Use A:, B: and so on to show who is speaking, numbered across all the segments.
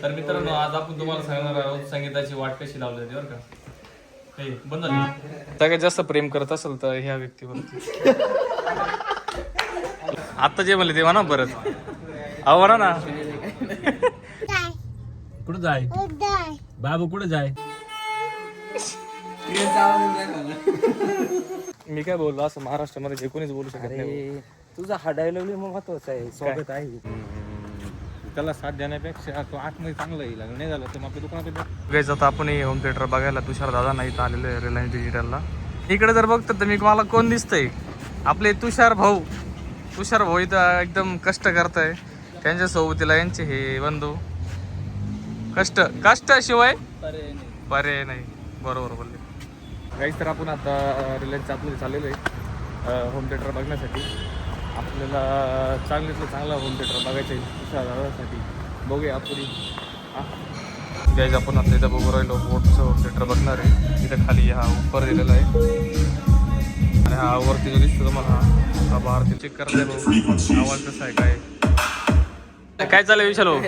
A: तर मित्रांनो, आज आपण तुम्हाला सांगणार आहोत संगीताची वाट कशी लावली जाते बरं का. हे बंद झाली. सगळ्यात जास्त प्रेम करत असेल तर ह्या व्यक्तीवर. आता जे म्हणले ते म्हणा परत. अहो म्हणा ना. कुठं जाय बाबू, कुठं जाय. मी काय बोललो असं महाराष्ट्रामध्ये जे कोणीच बोलू शकत नाही.
B: तुझा हा डायलॉग महत्वाचा आहे. स्वागत आहे.
A: त्याला साथ देण्यापेक्षा तो आतमध्ये चांगलं येईल. नाही झालं तर मग आपल्या दुकानात गायचं. आता आपण होम थिएटर बघायला तुषार दादा नाही इथं आलेलो आहे रिलायन्स डिजिटलला. इकडे जर बघतो तर मी मला कोण दिसतंय, आपले तुषार भाऊ इथं एकदम कष्ट करताय. त्यांच्या सोबतीला यांचे हे बंधू. कष्टाशिवाय पर्याय नाही. बरोबर बोलले गाईस. तर आपण आता रिलायन्सच्या आतमध्ये चाललेलो आहे होम थिएटर बघण्यासाठी. आपल्याला चांगला होम थिएटर बघायचं आहे तुषार दादासाठी. बघूया पुढे. गाईस आपण आता इथं बघू राहिलो बोटचं होम थिएटर बघणार आहे. इथं खाली हा उपर दिलेला आहे आणि हा वरती जो दिसतो तुम्हाला हा बाहेर चेक करायला भाऊ. आवाज कसा आहे काय चालू आहे विशाल भाऊ.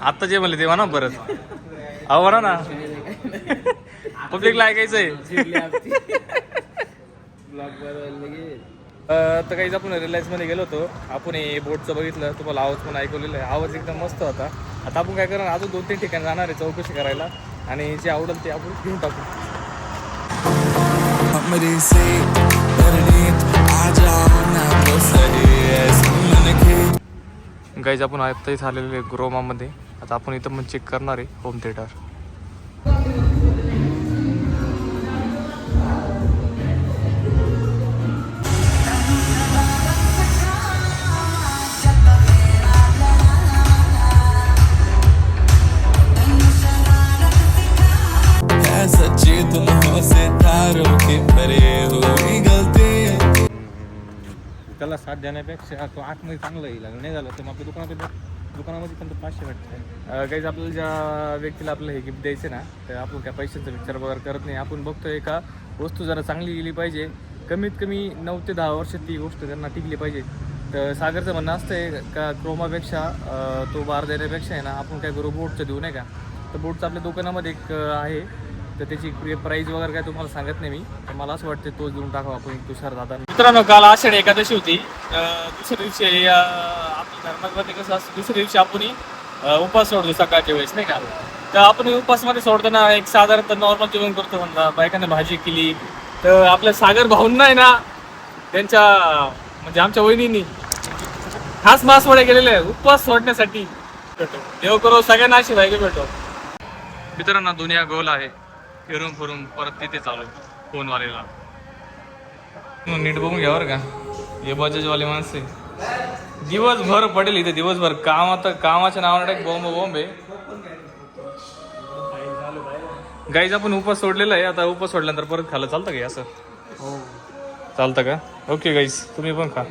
A: आत्ता जे म्हणले ते म्हणा परत. अहो म्हणा ना. पब्लिकला ऐकायचं आहे. तर काहीच आपण रिलायन्समध्ये गेलो होतो. आपण हे बोटचं बघितलं, तुम्हाला आवाज पण ऐकवलेला आहे. आवाज एकदम मस्त होता. आता आपण काय करणार, अजून 2-3 ठिकाणी जाणार आहे चौकशी करायला आणि जे आवडेल ते आपण घेऊन टाकू. गाईज आपण आता इथं आलेले ग्रोमामध्ये. आता आपण इथं पण चेक करणार आहे होम थिएटर. त्याला साथ देण्यापेक्षा तो आतमध्ये चांगलं येईल. नाही झालं तर मग आपल्या दुकानामध्ये पण 500 भेटतं. काहीच आपल्याला ज्या व्यक्तीला आपलं हे गिफ्ट द्यायचं ना, तर आपण काय पैशाचा विचार वगैरे करत नाही. आपण बघतोय का वस्तू जरा चांगली गेली पाहिजे. कमीत कमी 9 ते 10 वर्ष ती गोष्ट त्यांना टिकली पाहिजे. तर सागरचं म्हणणं असतं का क्रोमापेक्षा तो बार देण्यापेक्षा आहे ना, आपण काय करू बोटचं देऊ नाही का. तर बोटचं आपल्या दुकानामध्ये एक आहे, तर त्याची प्राईज वगैरे काय तुम्हाला सांगत नाही मी. तर मला असं वाटतं तोच देऊन टाकावं आपण तुषार दादा. मित्रांनो, काल आषाढी एकादशी होती. दुसऱ्या दिवशी आपल्या धर्मामध्ये कसं असतं, दुसऱ्या दिवशी आपण उपास सोडतो सकाळच्या वेळेस नाही का. तर आपण उपासमध्ये सोडताना एक साधारणतः नॉर्मल जेवण करतो. समजा बायकांना भाजी केली तर आपल्या सागर भाऊंना आहे ना, त्यांच्या म्हणजे आमच्या वहिनींनी खास मासवड्या गेलेले आहे उपवास सोडण्यासाठी. देव करो सगळ्यांना अशी व्हायला भेटो. मित्रांनो, दुनिया गोल आहे. फिरून फिरून परत तिथे चालू फोनवालेला. नीट बघून घ्या बरं का. हे बजाजवाले माणसे दिवसभर पडेल इथे. दिवसभर कामाच्या नावाने एक बॉम्ब आहे. गाईज आपण उपास सोडलेला आहे. आता उपास सोडल्यानंतर परत खायला चालतं का असं. हो चालतं का. ओके गाईज, तुम्ही पण खा.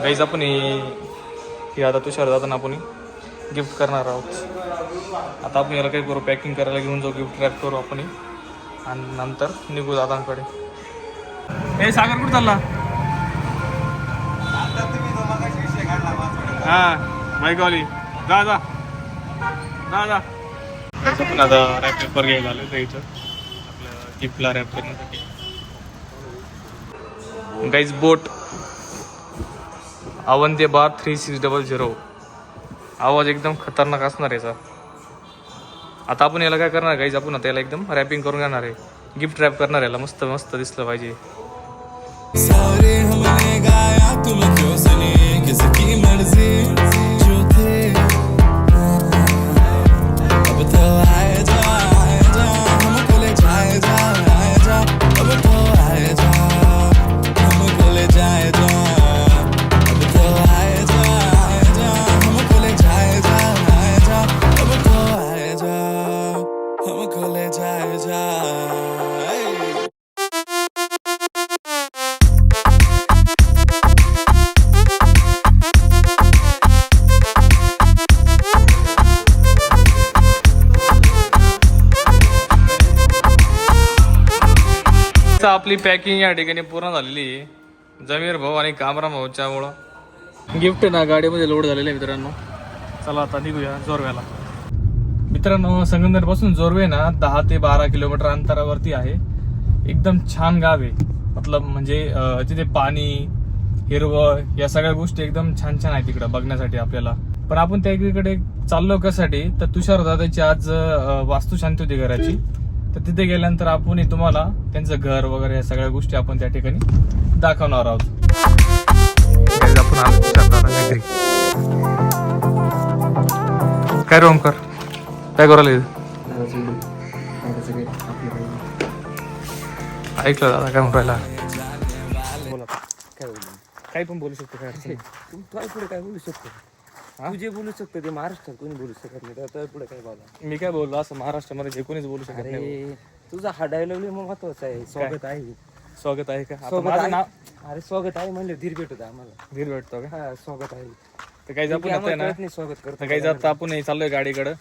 A: गाईज आपण ही आता तुषार दादा आपण गिफ्ट करणार आहोत. आता आपण याला काही करू, पॅकिंग करायला घेऊन जाऊ, गिफ्ट रॅप करू आपण आणि नंतर निघू दादांकडे. हे सागर कुठं चालला. हा बाईकवाली जा जा जा जा. पण आता रॅप पेपर घ्यायला आलं तर इथं आपल्या गिफ्टला रॅप करण्यासाठी. गाईज बोट अवंती बार 3600. आवाज एकदम खतरनाक असणार याचा. आता आपण याला काय करणार गाईज, आपण आता याला एकदम रॅपिंग करून घेणार आहे. गिफ्ट रॅप करणार याला. मस्त मस्त दिसलं पाहिजे. आपली पॅकिंग या ठिकाणी पूर्ण झालेली आहे. जमीर भाऊ आणि कामराम भाऊच्यामुळं गिफ्ट ना गाडीमध्ये लोड झालेलं आहे मित्रांनो. चला आता निघूया जोरव्याला. मित्रांनो संगमनेरपासून जोरवे ना 10 ते 12 किलोमीटर अंतरावरती आहे. एकदम छान गाव आहे. मतलब म्हणजे तिथे पाणी हिरवळ या सगळ्या गोष्टी एकदम छान छान आहे तिकडं बघण्यासाठी आपल्याला. पण आपण त्या इकडे चाललो कशासाठी तर तुषार दादाची आज वास्तुशांती होती घराची. तर तिथे गेल्यानंतर आपण तुम्हाला त्यांचं घर वगैरे या सगळ्या गोष्टी आपण त्या ठिकाणी दाखवणार आहोत. आपण आलो तुषार दादाच्या घरी. काय रे ओमकार काय करायला ऐकलं दादा काय म्हणून राहिला.
B: काय बोलू
A: काही पण बोलू शकतो काय अडचण नाही.
B: तुला पुढे काय बोलू शकतो तू जे बोलू शकतो ते महाराष्ट्रात कोणी बोलू शकत नाही तर पुढे काय बोला.
A: मी काय बोललो असं महाराष्ट्रामध्ये जे कोणीच बोलू शकत नाही.
B: अरे तुझा हा डायलॉग महत्वाचा आहे. स्वागत आहे.
A: स्वागत आहे का आता
B: स्वागत
A: माझं
B: आहे.
A: नाव
B: अरे स्वागत आहे म्हणले धीर भेटत आम्हाला.
A: धीर भेटतो का.
B: हा स्वागत आहे.
A: तर काही आपण आता आहे ना
B: नाही स्वागत करतो.
A: तर काही आता आपण चाललोय गाडीकडं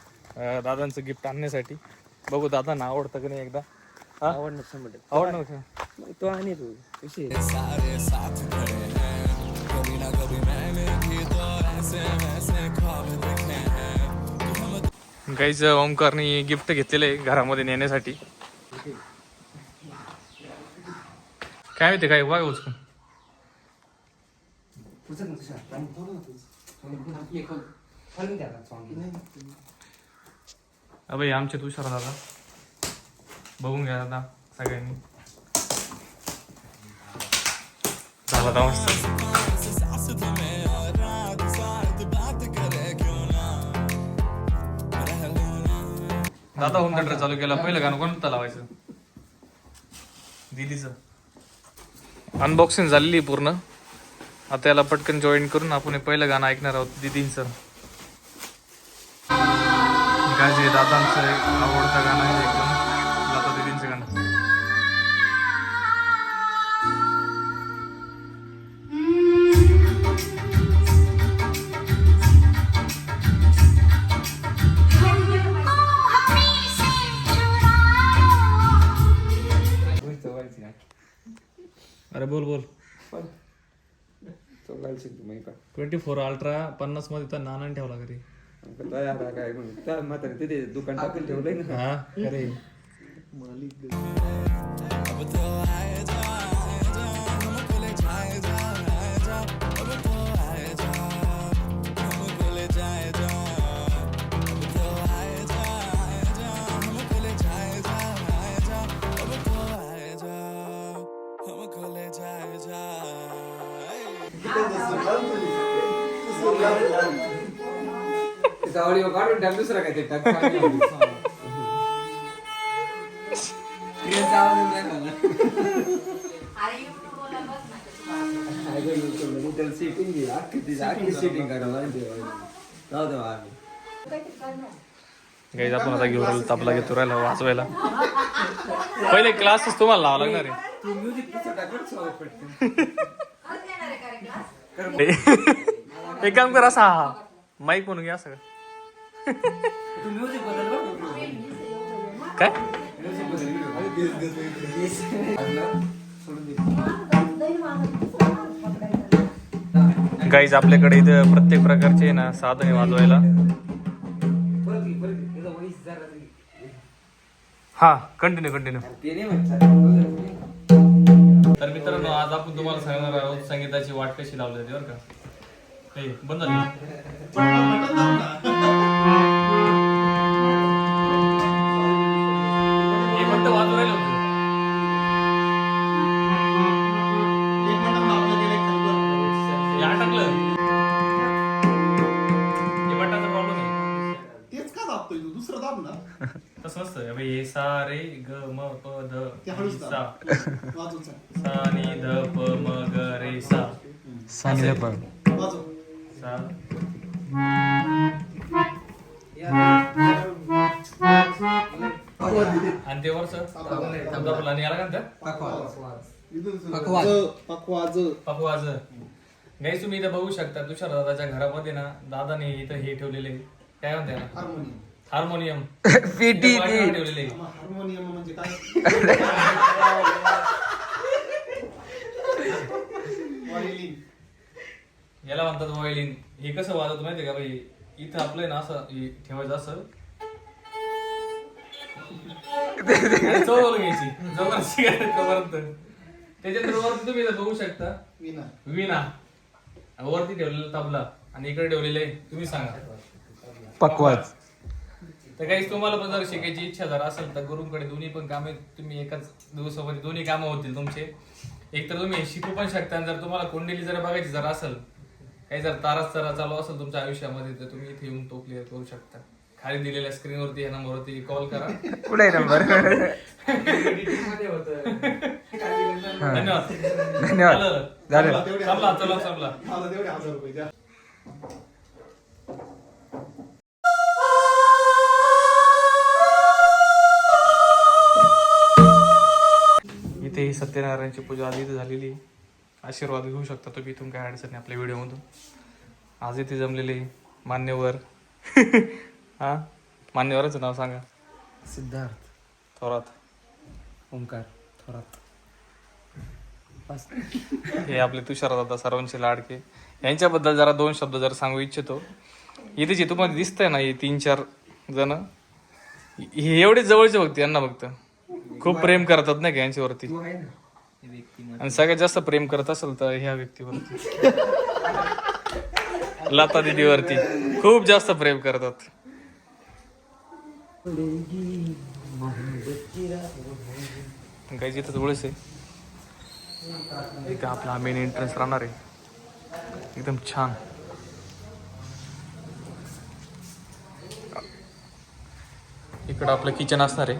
A: दादांचं गिफ्ट आणण्यासाठी. बघू दादांना आवडतं का नाही एकदा.
B: आवडणार 100%.
A: आवडणार का
B: मग तो आणि तू कशी
A: गाईच ओमकारनी गिफ्ट घेतलेलं आहे घरामध्ये नेण्यासाठी. काय माहिती काय बघा उचकून. अबे आमचे तुषार दादा बघून घ्या दादा सगळ्यांनी. झाला आता मस्त. दादा होम थिएटर चालू केला. पहिलं गाणं कोणतं लावायचं. दीदीचं अनबॉक्सिंग झालेली पूर्ण. आता याला पटकन जॉईन करून आपण पहिलं गाणं ऐकणार आहोत दीदींचं. गाजी दादांचं आवडतं गाणं आहे एकदम. दादा दीदींचं गाणं. अरे बोल बोल. 24 अल्ट्रा 50 मध्ये तर नानाने ठेवला घरी.
B: काय म्हणून म्हातारे तिथे दुकान टाकून ठेवलंय ना.
A: हा खरे
B: काढून टाक दुसरा काय ते टाक.
A: गाईज आपण आता घेऊन राहिलो तबला घेतो राहिला वाजवायला. पहिले क्लासेस तुम्हाला लावा लागणार आहे. एक काम कर असा माईक म्हणून घ्या सगळं. काय गाईज आपल्याकडे इथं प्रत्येक प्रकारचे ना साधने वाजवायला. हा कंटिन्यू. तर मित्रांनो आज आपण तुम्हाला सांगणार आहोत संगीताची वाट कशी लावली जाते बरं का. हे बंद झाली. हे फक्त वाजू राहिलं होतं. हे अटकलं. हे बटनाचा प्रॉब्लेम आहे.
C: तेच का दाबतोय तू दुसरं दाब ना.
A: तसं नसतं. हे सा रे ग म प ध
C: ते हळूच
A: सा
C: दाब. वाजवचा
A: सा नि ध प म ग रे सा
C: वाजव.
A: सा आणि ते वरच समजा आणि याला काय पकवाज. गाईस तुम्ही इथं बघू शकता तुषार दादाच्या घरामध्ये ना दादाने इथं हे ठेवलेले काय म्हणते ना हार्मोनियम ठेवलेले.
C: हार्मोनियम म्हणजे काय.
A: याला म्हणतात व्हायोलिन. हे कसं वाजवत माहितीये का भाई, इथं आपलं ना असं हे ठेवायचं असं चौल घ्यायची जोपर्यंत सिगारेट तोपर्यंत. त्याच्यानंतर वरती तुम्ही इथं बघू शकता
C: विना
A: विना, वरती ठेवलेला तबला आणि इकडे ठेवलेलं आहे. तुम्ही सांगा
B: पकवाज.
A: तर काही तुम्हाला पण जर शिकायची इच्छा जर असेल तर गुरुंकडे दोन्ही पण कामे तुम्ही एकाच दिवसामध्ये दोन्ही कामं होतील तुमचे. एक तर तुम्ही शिकू पण शकता आणि जर तुम्हाला कुंडली जर बघायची जर असेल, काही जर तारास चालू असेल तुमच्या आयुष्यामध्ये, तर तुम्ही इथे येऊन तो क्लिअर करू शकता. खाली दिलेल्या स्क्रीनवरती या नंबरवरती कॉल करा.
B: कुठे नंबर?
A: धन्यवाद.
B: धन्यवाद. झालं.
A: चला चला चला.
C: मला तेवढे 1000 रुपये द्या.
A: इथे ही सत्यनारायणची पूजा आधी इथे झालेली आहे. आशीर्वाद घेऊ शकता तुम्ही, इथून काय अडचण नाही आपल्या व्हिडिओमधून. आज इथे जमलेले मान्यवर हा मान्यवराचं नाव सांगा.
B: सिद्धार्थ
A: थोरात.
B: ओंकार थोरात. बस.
A: हे आपले तुषार दादा सर्वांचे लाडके. यांच्याबद्दल जरा 2 शब्द जर सांगू इच्छितो. इथे जे तुम्हाला दिसतंय ना, हे 3-4 जण हे एवढे जवळचे भक्त, यांना भक्त खूप प्रेम करतात नाही का यांच्यावरती.
B: तू आहे ना हे व्यक्ती.
A: आणि सगळ्यात जास्त प्रेम करत असेल तर ह्या व्यक्तीवरती, लता दीदीवरती खूप जास्त प्रेम करतात. काही जिथं जवळच आहे. इथं आपला मेन एंट्रन्स राहणार आहे एकदम छान. इकडं आपलं किचन असणार आहे,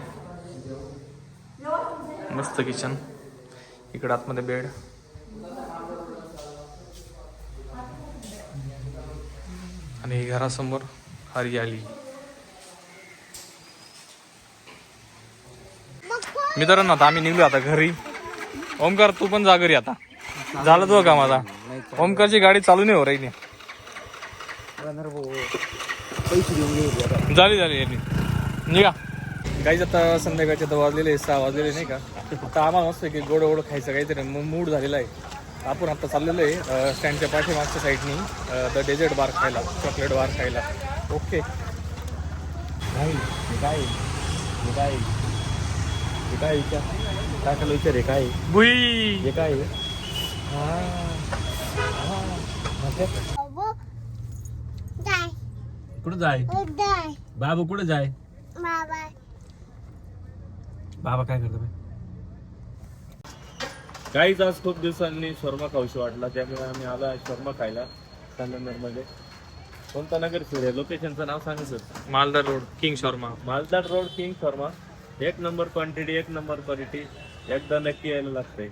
A: मस्त किचन. इकडं आतमध्ये बेड आणि घरासमोर हरियाली. मित्रांनो आता आम्ही निघलो आता घरी. ओमकार तू पण जा घरी आता, झालं तुझं काम आता. ओमकारची गाडी चालू नाही हो राहिली.
B: पैसे देऊन घेऊ.
A: झाली यांनी निघा. काहीच आता संध्याकाळचे तर वाजलेले 6 वाजलेले नाही का. आता आम्हाला मस्त की गोड गोड खायचं काहीतरी मूड झालेला आहे. आपण आता चाललेलो आहे स्टँडच्या पाठीमागच्या साईडनी द डेझर्ट बार खायला, चॉकलेट बार खायला. ओके.
B: काय विचार आहे काय
A: बुई
B: हे काय कुठं जाय बाबू कुठं जाय बाबा काय करतो काहीच. आज खूप दिवसांनी शर्मा खाऊशी वाटला, त्यामुळे आम्ही आलो शर्मा खायला संगमनेर मध्ये. कोणता नगर फिरे, लोकेशनचं नाव सांगायचं.
A: मालदार रोड किंग शर्मा.
B: मालदार road king Sharma. 1 number quantity, 1 number quality. एकदा नक्की यायला लागतंय.